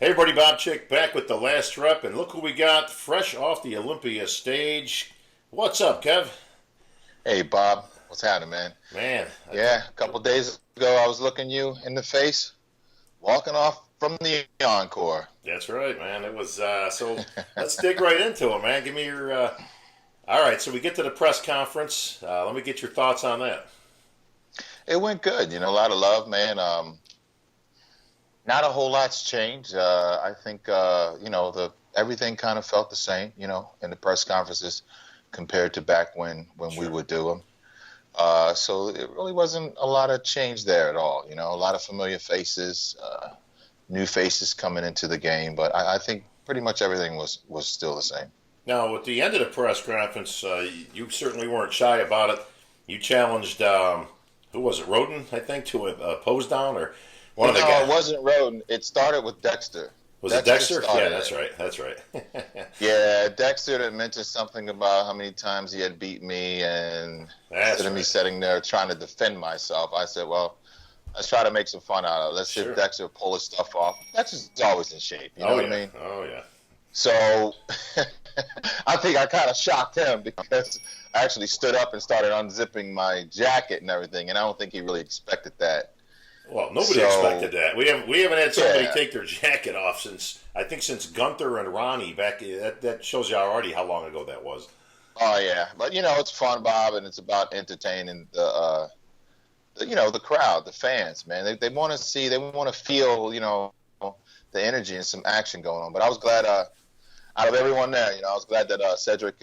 Hey everybody, Bob Chick back with the last rep, and look who we got fresh off the Olympia stage. What's up, Kev? Hey Bob, what's happening, man? Man, Yeah, a couple days ago I was looking you in the face, walking off from the encore. that's right, man. It was so. Let's dig right into it, man. Give me your. All right, so we get to the press conference. Let me get your thoughts on that. It went good, a lot of love, man. Not a whole lot's changed. I think the everything kind of felt the same, in the press conferences compared to back when Sure. we would do them. So it really wasn't a lot of change there at all. A lot of familiar faces, new faces coming into the game, but I think pretty much everything was still the same. Now, at the end of the press conference, you certainly weren't shy about it. You challenged, who was it, Roden, I think, to a pose down, or one of the No, guys. it wasn't Roden. It started with Dexter. Was it Dexter? Started Yeah, that's it. right. That's right. Yeah, Dexter had mentioned something about how many times he had beat me, and That's instead of me right. sitting there trying to defend myself, I said, well, let's try to make some fun out of it. Let's see Sure. if Dexter will pull his stuff off. Dexter's always in shape, you know Oh what yeah. I mean? Oh yeah. So I think I kind of shocked him because I actually stood up and started unzipping my jacket and everything, and I don't think he really expected that. Well, nobody So, expected that. We haven't had somebody yeah. take their jacket off since Gunther and Ronnie back. That shows you already how long ago that was. Oh yeah, but it's fun, Bob, and it's about entertaining the crowd, the fans, man. They want to see, they want to feel, the energy and some action going on. But I was glad, out of everyone there, I was glad that Cedric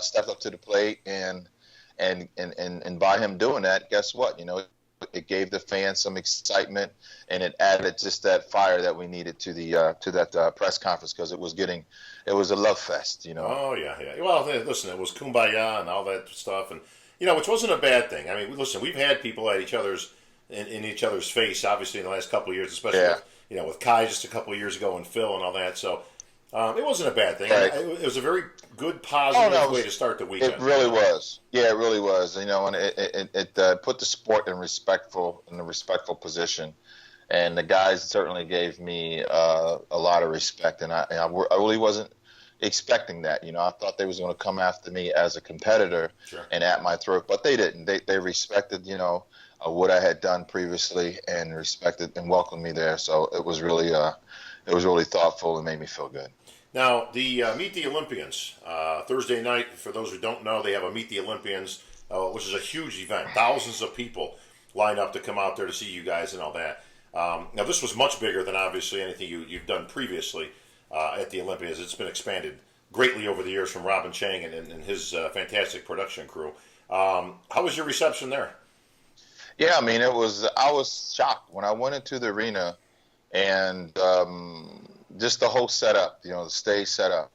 stepped up to the plate, and by him doing that, guess what? It gave the fans some excitement, and it added just that fire that we needed to that press conference, because it was a love fest. Oh yeah, yeah. Well, listen, it was kumbaya and all that stuff, and which wasn't a bad thing. I mean, listen, we've had people at in each other's face, obviously in the last couple of years, especially Yeah. with Kai just a couple of years ago and Phil and all that. So it wasn't a bad thing. Right. It was a very good, Oh no, positive way to start the weekend. it really was. Yeah, it really was. And it put the sport in a respectful position, and the guys certainly gave me a lot of respect, and I really wasn't expecting that. I thought they was going to come after me as a competitor Sure. and at my throat, but they didn't. They respected what I had done previously, and respected and welcomed me there. So it was really thoughtful and made me feel good. Now, the Meet the Olympians, Thursday night, for those who don't know, they have a Meet the Olympians, which is a huge event. Thousands of people line up to come out there to see you guys and all that. Now, this was much bigger than obviously anything you've done previously at the Olympians. It's been expanded greatly over the years from Robin Chang and his fantastic production crew. How was your reception there? Yeah, I mean, I was shocked when I went into the arena, and just the whole setup, the stage setup,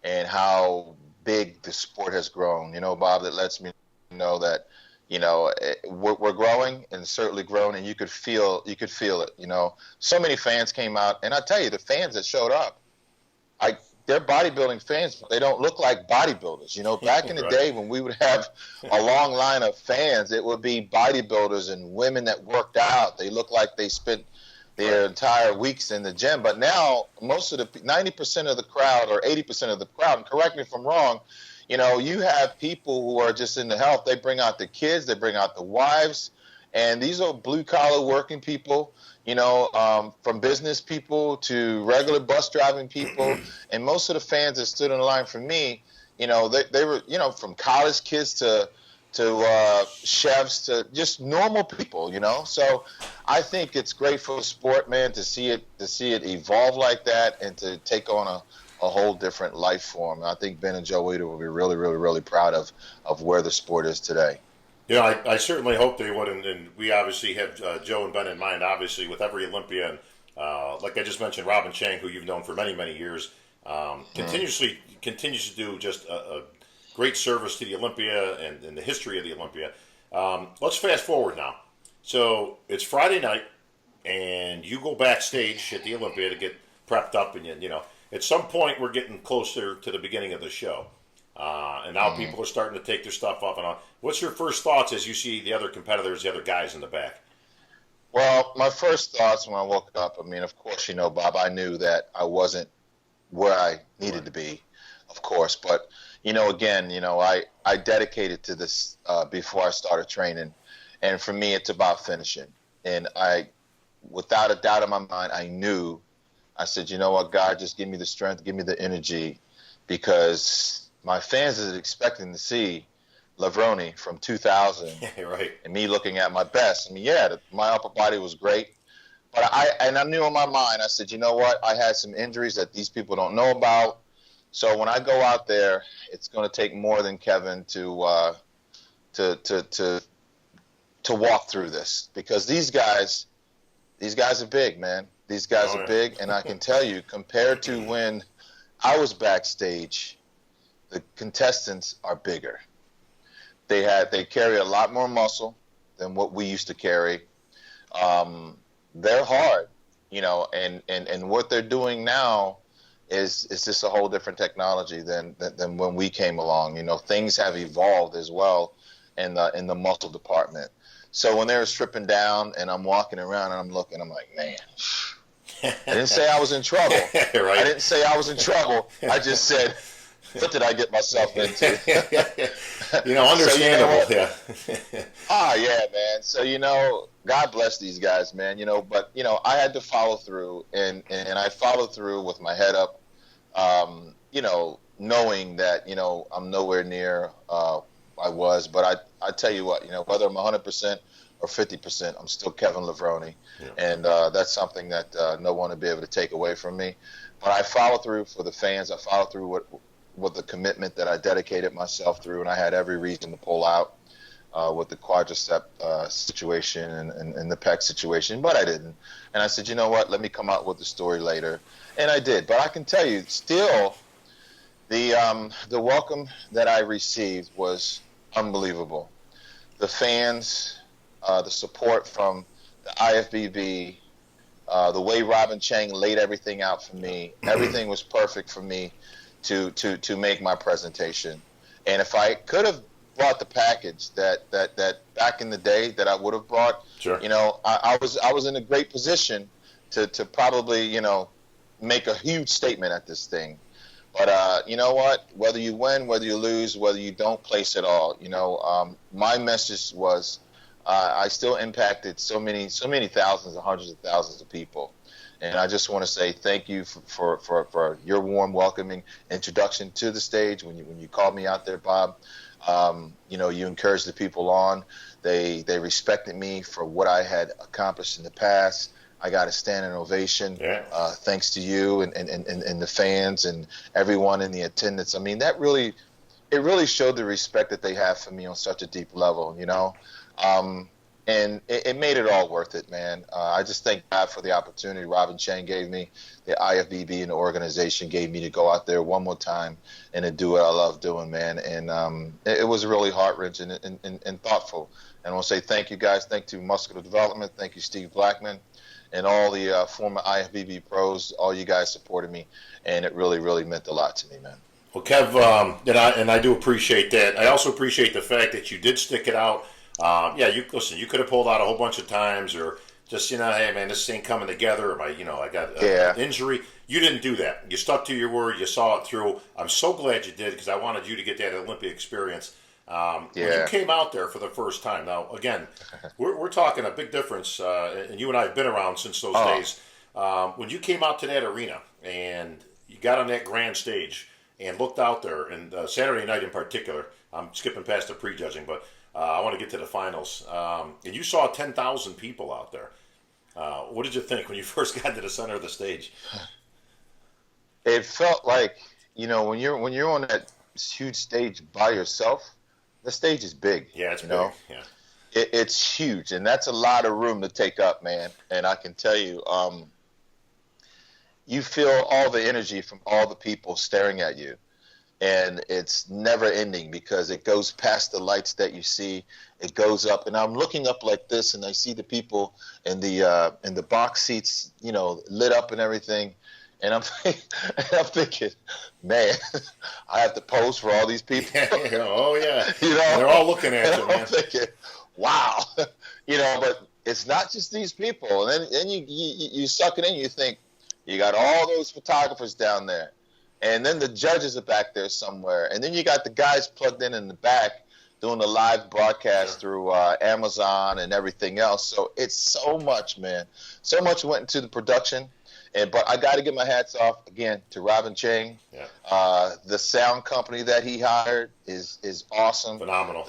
and how big the sport has grown. Bob, that lets me know that we're growing, and certainly grown, and you could feel it. So many fans came out, and I tell you, the fans that showed up, they're bodybuilding fans, but they don't look like bodybuilders. Back in the Right. day when we would have a long line of fans, it would be bodybuilders and women that worked out. They looked like they spent their entire weeks in the gym. But now, most of the 90% of the crowd, or 80% of the crowd, and correct me if I'm wrong, you have people who are just into health. They bring out the kids, they bring out the wives, and these are blue-collar working people, from business people to regular bus driving people. And most of the fans that stood in line for me, they were, from college kids to chefs to just normal people. So I think it's great for the sport, man, to see it evolve like that, and to take on a whole different life form. And I think Ben and Joe Weider will be really, really, really proud of where the sport is today. I certainly hope they would, and we obviously have Joe and Ben in mind, obviously, with every Olympian. Like I just mentioned, Robin Chang, who you've known for many, many years, continues to do just a great service to the Olympia and the history of the Olympia. Let's fast forward now. So it's Friday night, and you go backstage at the Olympia to get prepped up, and at some point we're getting closer to the beginning of the show. And now people are starting to take their stuff off and on. What's your first thoughts as you see the other competitors, the other guys in the back? Well, my first thoughts when I woke up, I mean, of course, Bob, I knew that I wasn't where I needed to be, of course. But, again, I dedicated to this before I started training. And for me, it's about finishing. And without a doubt in my mind, I said, you know what, God, just give me the strength, give me the energy, because my fans is expecting to see Levrone from 2000 Right. and me looking at my best. I mean, yeah, my upper body was great. But I knew in my mind, I said, you know what, I had some injuries that these people don't know about. So when I go out there, it's going to take more than Kevin to walk through this, because these guys are big, man. These guys are big, and I can tell you, compared to when I was backstage, the contestants are bigger. They carry a lot more muscle than what we used to carry. They're hard, and what they're doing now is just a whole different technology than when we came along. Things have evolved as well in the muscle department. So when they were stripping down and I'm walking around and I'm looking, I'm like, man, I didn't say I was in trouble. Right. I didn't say I was in trouble. I just said, what did I get myself into? Understandable. So, yeah, man. So, God bless these guys, man. But, I had to follow through, and I followed through with my head up, knowing that, I'm nowhere near I was. But I tell you what, whether I'm 100% or 50%, I'm still Kevin Levrone. Yeah. And that's something that no one will be able to take away from me. But I follow through for the fans. I follow through with the commitment that I dedicated myself through, and I had every reason to pull out with the quadricep situation and the pec situation, but I didn't. And I said, you know what, let me come out with the story later. And I did. But I can tell you, still, the welcome that I received was unbelievable. The fans, the support from the IFBB, the way Robin Chang laid everything out for me, everything was perfect for me to make my presentation. And if I could have brought the package that back in the day that I would have brought, sure. I was in a great position to probably, make a huge statement at this thing. But you know what? Whether you win, whether you lose, whether you don't place at all, my message was I still impacted so many thousands and hundreds of thousands of people. And I just want to say thank you for your warm welcoming introduction to the stage when you called me out there, Bob. You encouraged the people on. They respected me for what I had accomplished in the past. I got a standing ovation, thanks to you and the fans and everyone in the attendance. I mean, it really showed the respect that they have for me on such a deep level, and it made it all worth it, man. I just thank God for the opportunity Robin Chang gave me, the IFBB and the organization gave me to go out there one more time and to do what I love doing, man. And it was really heart-wrenching and thoughtful. And I want to say thank you, guys. Thank you, Muscular Development. Thank you, Steve Blackman, and all the former IFBB pros. All you guys supported me, and it really, really meant a lot to me, man. Well, Kev, and I do appreciate that. I also appreciate the fact that you did stick it out. You could have pulled out a whole bunch of times, or just hey man, this ain't coming together. Or I got an injury. You didn't do that. You stuck to your word. You saw it through. I'm so glad you did, because I wanted you to get that Olympia experience. When you came out there for the first time. Now again, we're talking a big difference, and you and I have been around since those days. When you came out to that arena and you got on that grand stage and looked out there, and Saturday night in particular, I'm skipping past the prejudging, but I want to get to the finals. And you saw 10,000 people out there. What did you think when you first got to the center of the stage? It felt like, when you're on that huge stage by yourself, the stage is big. Yeah, it's big. Yeah. It's huge, and that's a lot of room to take up, man. And I can tell you, you feel all the energy from all the people staring at you. And it's never ending, because it goes past the lights that you see. It goes up, and I'm looking up like this, and I see the people in the box seats, lit up and everything. And I'm thinking, man, I have to pose for all these people. Oh yeah, they're all looking at you, man. I'm thinking, wow, but it's not just these people. And then you suck it in. You think you got all those photographers down there, and then the judges are back there somewhere, and then you got the guys plugged in the back doing the live broadcast through Amazon and everything else. So it's so much, man. So much went into the production. But I got to give my hats off again to Robin Chang. Yeah. The sound company that he hired is awesome. Phenomenal.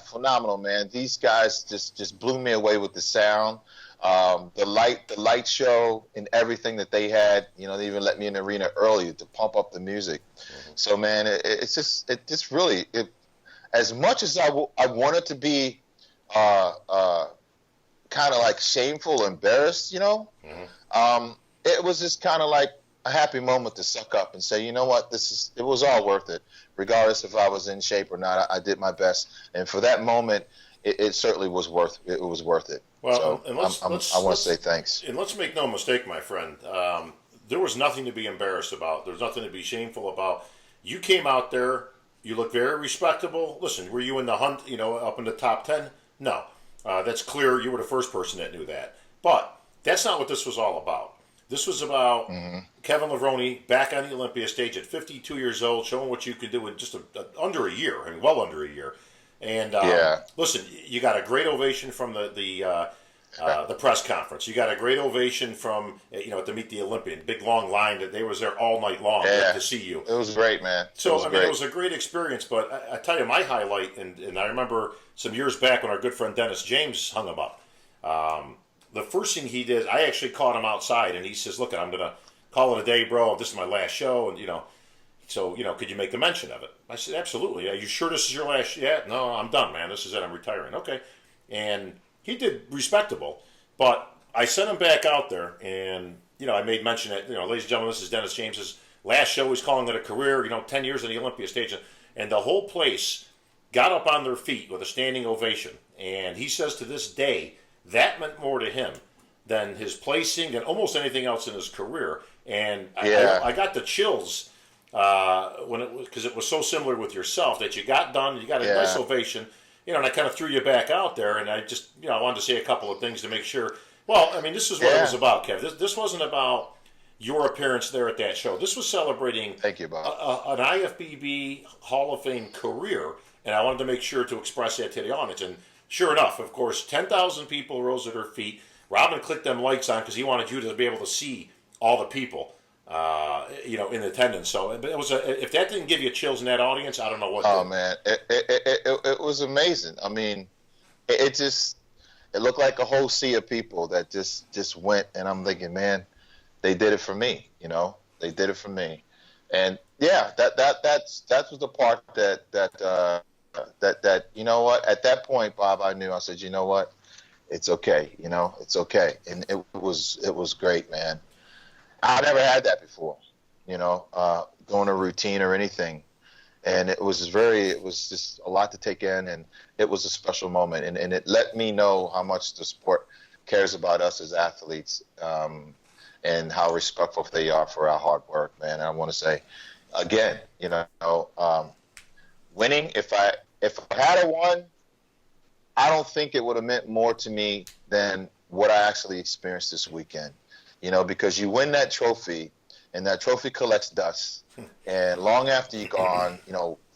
Phenomenal, man. These guys just blew me away with the sound. The light show and everything that they had. You know, they even let me in the arena early to pump up the music. Mm-hmm. So, man, it just really as much as I wanted to be kind of like shameful, embarrassed, you know. Mm-hmm. It was just kind of like a happy moment to suck up and say, you know what, it was all worth it, regardless if I was in shape or not. I did my best, and for that moment, it certainly was worth it. It was worth it. Well, so I want to say thanks. And let's make no mistake, my friend. There was nothing to be embarrassed about. There's nothing to be shameful about. You came out there. You look very respectable. Listen, were you in the hunt? You know, up in the top 10? No, that's clear. You were the first person that knew that. But that's not what this was all about. This was about Kevin Levrone back on the Olympia stage at 52 years old, showing what you could do in just under a year. I mean, well under a year. And listen, you got a great ovation from the press conference. You got a great ovation from to meet the Olympian. Big long line that they was there all night long to see you. It was great, man. So it was a great experience. But I tell you, my highlight, and I remember some years back when our good friend Dennis James hung him up. The first thing he did, I actually caught him outside, and he says, "Look, I'm gonna call it a day, bro. This is my last show, and so could you make the mention of it?" I said, "Absolutely. Are you sure this is your last?" "Yeah, no, I'm done, man. This is it. I'm retiring." "Okay," and he did respectable, but I sent him back out there, and I made mention that ladies and gentlemen, this is Dennis James's last show. He's calling it a career. 10 years on the Olympia stage, and the whole place got up on their feet with a standing ovation. And he says to this day that meant more to him than his placing and almost anything else in his career. And I got the chills when because it was so similar with yourself that you got done, you got a nice ovation. And I kind of threw you back out there, and I just, I wanted to say a couple of things to make sure. Well, I mean, this is what it was about, Kev. This wasn't about your appearance there at that show. This was celebrating Thank you, Bob. An IFBB Hall of Fame career, and I wanted to make sure to express that to the audience. And sure enough, of course, 10,000 people rose at her feet. Robin clicked them lights on because he wanted you to be able to see all the people. In attendance. So it was if that didn't give you chills in that audience, I don't know what. Oh man, it was amazing. I mean, it looked like a whole sea of people that just went, and I'm thinking, man, they did it for me. They did it for me, and yeah, that was the part that you know what, at that point, Bob, I knew. I said, you know what, it's okay. It's okay, and it was great, man. I never had that before, doing a routine or anything. And it was just a lot to take in, and it was a special moment. And it let me know how much the sport cares about us as athletes, and how respectful they are for our hard work, man. And I want to say, again, winning, if I had won, I don't think it would have meant more to me than what I actually experienced this weekend. Because you win that trophy, and that trophy collects dust. And long after you're gone,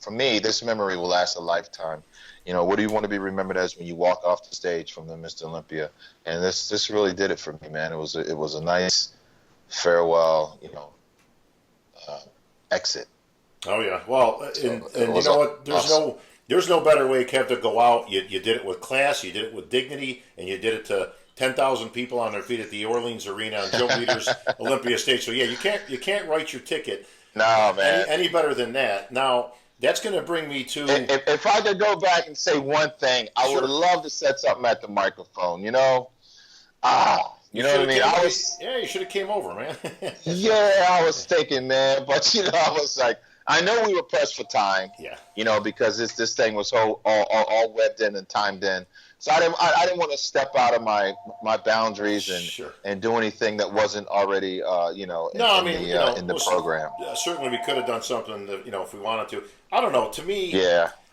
for me, this memory will last a lifetime. What do you want to be remembered as when you walk off the stage from the Mr. Olympia? And this really did it for me, man. It was a nice farewell, exit. Oh yeah. Well, and you know what? There's no better way, Kev, to go out. You did it with class, you did it with dignity, and you did it to 10,000 people on their feet at the Orleans Arena on Joe Leader's Olympia stage. So yeah, you can't write your ticket. No, man. Any better than that. Now that's going to bring me to. If I could go back and say one thing, I would love to set something at the microphone. You know what I mean? You should have came over, man. Yeah, I was thinking, man, but I was like, I know we were pressed for time. Yeah. Because this thing was all webbed in and timed in. So I didn't want to step out of my boundaries and do anything that wasn't already in the program. Certainly we could have done something that, if we wanted to. I don't know. To me,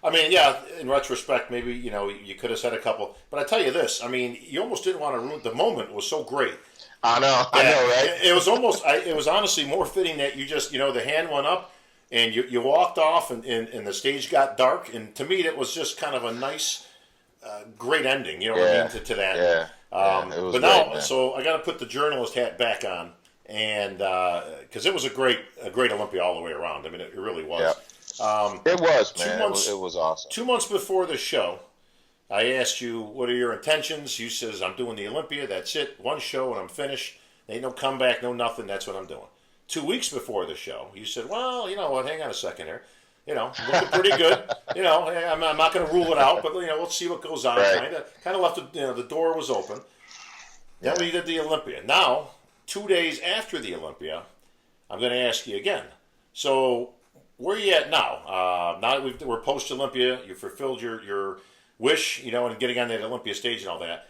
I mean, yeah. In retrospect, maybe you could have said a couple, but I tell you this. I mean, you almost didn't want to ruin the moment. Was so great. I know, right? It was almost. It was honestly more fitting that you just the hand went up and you walked off and the stage got dark, and to me that was just kind of a nice, great ending. You know what I mean to that. Yeah. It was but great, now, man. so I got to put the journalist hat back on, and because it was a great Olympia all the way around. I mean, it really was. Yep. It was, man. It was awesome. 2 months before the show, I asked you, what are your intentions? You says, I'm doing the Olympia. That's it. One show and I'm finished. Ain't no comeback, no nothing. That's what I'm doing. 2 weeks before the show, you said, well, you know what? Hang on a second here. Looking pretty good. I'm not going to rule it out, but let's see what goes on. Right. Kind of left the door was open. Then we did the Olympia. Now, 2 days after the Olympia, I'm going to ask you again. So, where are you at now? Now that we're post Olympia, you fulfilled your wish, and getting on that Olympia stage and all that.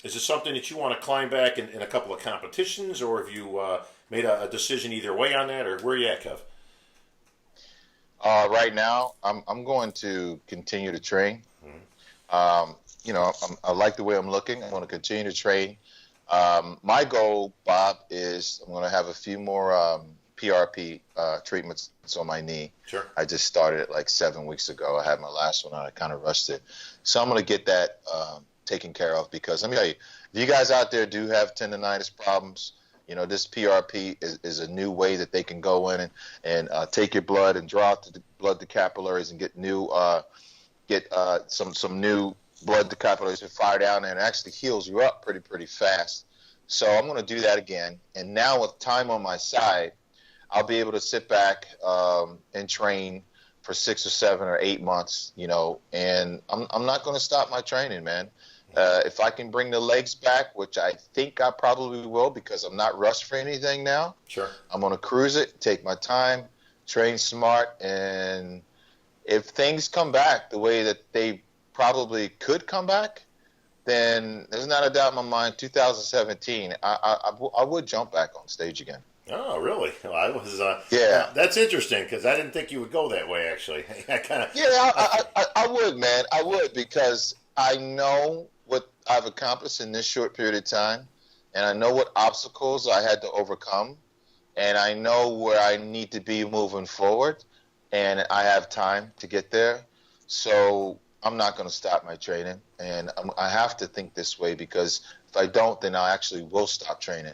Is this something that you want to climb back in a couple of competitions, or have you made a decision either way on that, or where are you at, Kev? Right now, I'm going to continue to train. Mm-hmm. I like the way I'm looking. I'm going to continue to train. My goal, Bob, is I'm going to have a few more PRP treatments on my knee. Sure. I just started it like 7 weeks ago. I had my last one and I kind of rushed it. So I'm going to get that taken care of, because let me tell you, if you guys out there do have tendonitis problems, this PRP is a new way that they can go in and take your blood and draw out the blood to capillaries and get some new blood to capillaries to fire down there, and it actually heals you up pretty fast. So I'm going to do that again. And now with time on my side, I'll be able to sit back and train for 6 or 7 or 8 months, and I'm not going to stop my training, man. If I can bring the legs back, which I think I probably will, because I'm not rushed for anything now. Sure. I'm going to cruise it, take my time, train smart, and if things come back the way that they probably could come back, then there's not a doubt in my mind, 2017, I would jump back on stage again. Oh, really? Well, I was. Yeah. That's interesting, because I didn't think you would go that way. Actually, I would, man. I would, because I know what I've accomplished in this short period of time, and I know what obstacles I had to overcome, and I know where I need to be moving forward, and I have time to get there. So I'm not going to stop my training, and I have to think this way, because if I don't, then I actually will stop training.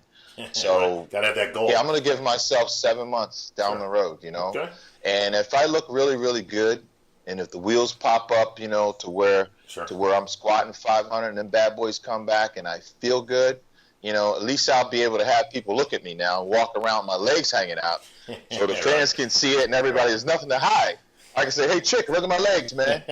So gotta have that goal. Yeah, I'm going to give myself 7 months down the road, Okay. And if I look really, really good, and if the wheels pop up, to where I'm squatting 500, and then bad boys come back, and I feel good, at least I'll be able to have people look at me now and walk around with my legs hanging out, so the fans can see it, and everybody, there's nothing to hide. I can say, hey, chick, look at my legs, man.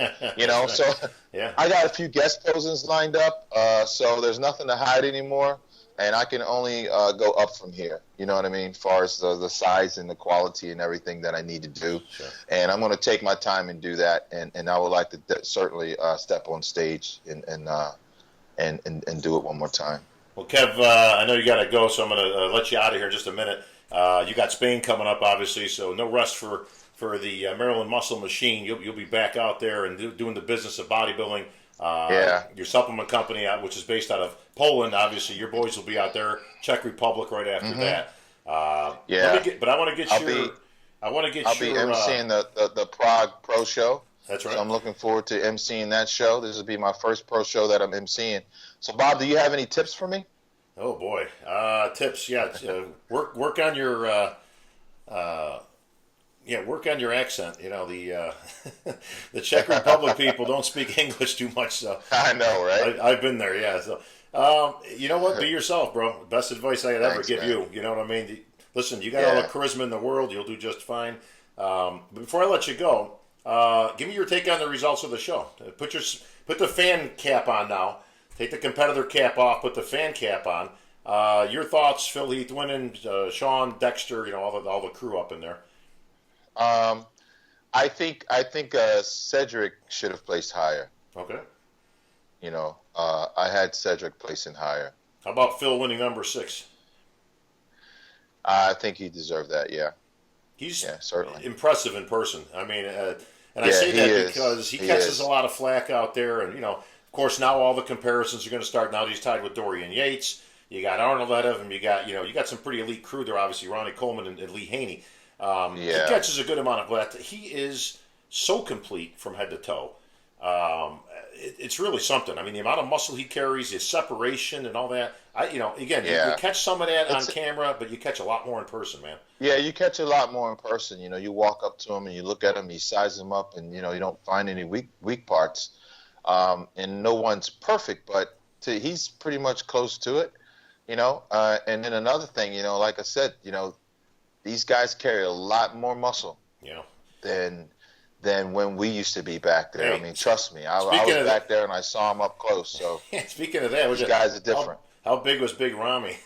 So yeah. I got a few guest posings lined up, so there's nothing to hide anymore, and I can only go up from here, you know what I mean, as far as the size and the quality and everything that I need to do. Sure. And I'm going to take my time and do that, and I would like to certainly step on stage and do it one more time. Well, Kev, I know you got to go, so I'm going to let you out of here in just a minute. You got Spain coming up, obviously, so no rest for the Maryland Muscle Machine. You'll be back out there and doing the business of bodybuilding. Your supplement company, which is based out of Poland, obviously, your boys will be out there. Czech Republic right after that. But I want to get I'll be emceeing the Prague Pro Show. That's right. So I'm looking forward to emceeing that show. This will be my first pro show that I'm emceeing. So, Bob, do you have any tips for me? Oh boy, tips. Yeah, work on your. Work on your accent. The the Czech Republic people don't speak English too much. So I know, right? I've been there. Yeah. So you know what? Be yourself, bro. Best advice I could ever give you. You know what I mean? Listen, you got all the charisma in the world. You'll do just fine. But before I let you go, give me your take on the results of the show. Put the fan cap on now. Take the competitor cap off. Put the fan cap on. Your thoughts, Phil Heath winning, Sean, Dexter, all the crew up in there. I think Cedric should have placed higher. Okay. I had Cedric placing higher. How about Phil winning number 6? I think he deserved that. Yeah. He's certainly impressive in person. I mean, And I Yeah, say he that is. because he He catches is. a lot of flack out there, and of course, now all the comparisons are going to start. Now he's tied with Dorian Yates. You got Arnold ahead of him. You got some pretty elite crew there. Obviously, Ronnie Coleman and Lee Haney. He Yeah. catches a good amount of blast. He is so complete from head to toe. It's really something. I mean, the amount of muscle he carries, his separation, and all that. Again, you Yeah. catch some of that on It's camera, but you catch a lot more in person, man. Yeah, you catch a lot more in person. You walk up to him and you look at him, you size him up, and you don't find any weak parts. And no one's perfect, but he's pretty much close to it. And then another thing, like I said, these guys carry a lot more muscle Yeah. than when we used to be back there. Hey, I mean, trust me, I speaking was of back there and I saw him up close. So speaking of that, these guys are different. How big was Big Rami?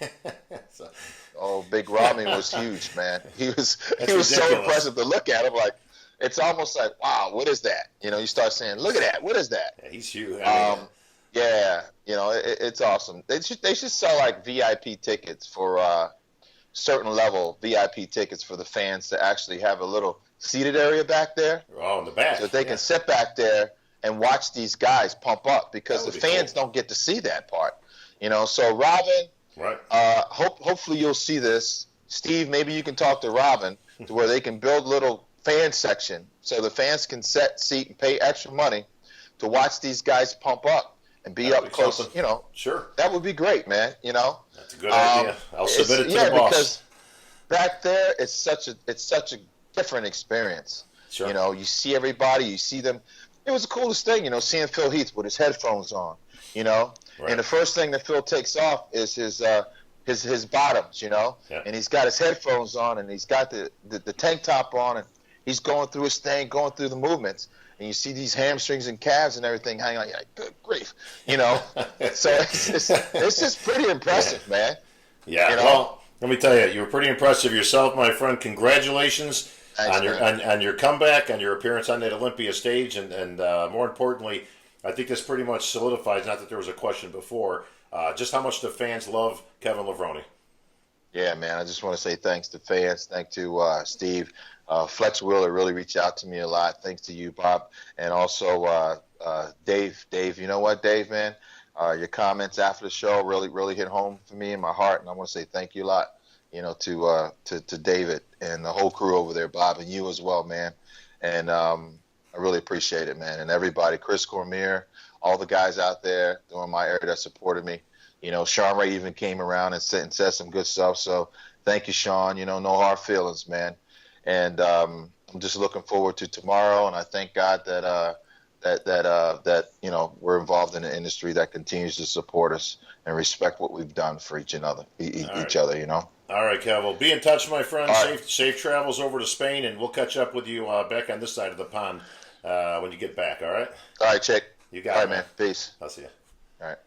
So, Oh, Big Rami was huge, man. He was That's so ridiculous. impressive to look at him. Like, it's almost like, wow, what is that? You start saying, look at that. What is that? yeah, he's huge. I mean, Yeah, it's awesome. They should sell like VIP tickets for certain level VIP tickets for the fans to actually have a little seated area back there, oh, in the back, so that they can sit back there and watch these guys pump up, because That the would be fans cool. don't get to see that part. So Robin, right. hopefully you'll see this. Steve, maybe you can talk to Robin to where they can build a little fan section so the fans can seat and pay extra money to watch these guys pump up and be That up would be close. something. Sure, That would be great, man. that's a good idea. I'll submit it to the boss. Because back there it's such a different experience. Sure. You see everybody, you see them. It was the coolest thing, seeing Phil Heath with his headphones on, Right. and the first thing that Phil takes off is his bottoms, Yeah. and he's got his headphones on and he's got the tank top on, and he's going through his thing, going through the movements, and you see these hamstrings and calves and everything hanging out. You're like, good grief, So it's just pretty impressive, man. Yeah. Well, let me tell you, you were pretty impressive yourself, my friend. Congratulations. Thanks, on your comeback, on your appearance on that Olympia stage, and more importantly, I think this pretty much solidifies, not that there was a question before, just how much the fans love Kevin Levrone. Yeah, man, I just want to say thanks to fans, thanks to Steve. Flex Wheeler really reached out to me a lot. Thanks to you, Bob, and also Dave. Dave, you know what, Dave, man? Your comments after the show really hit home for me in my heart, and I want to say thank you a lot. To David and the whole crew over there, Bob, and you as well, man. And I really appreciate it, man. And everybody, Chris Cormier, all the guys out there during my era that supported me. Sean Ray even came around and said some good stuff. So thank you, Sean. No hard feelings, man. And I'm just looking forward to tomorrow. And I thank God that we're involved in an industry that continues to support us and respect what we've done for each other. All right, Kev. Well, be in touch, my friend. All right. Safe travels over to Spain, and we'll catch up with you back on this side of the pond when you get back. All right. All right, Chick. You got All it, right, man. Peace. I'll see you. All right.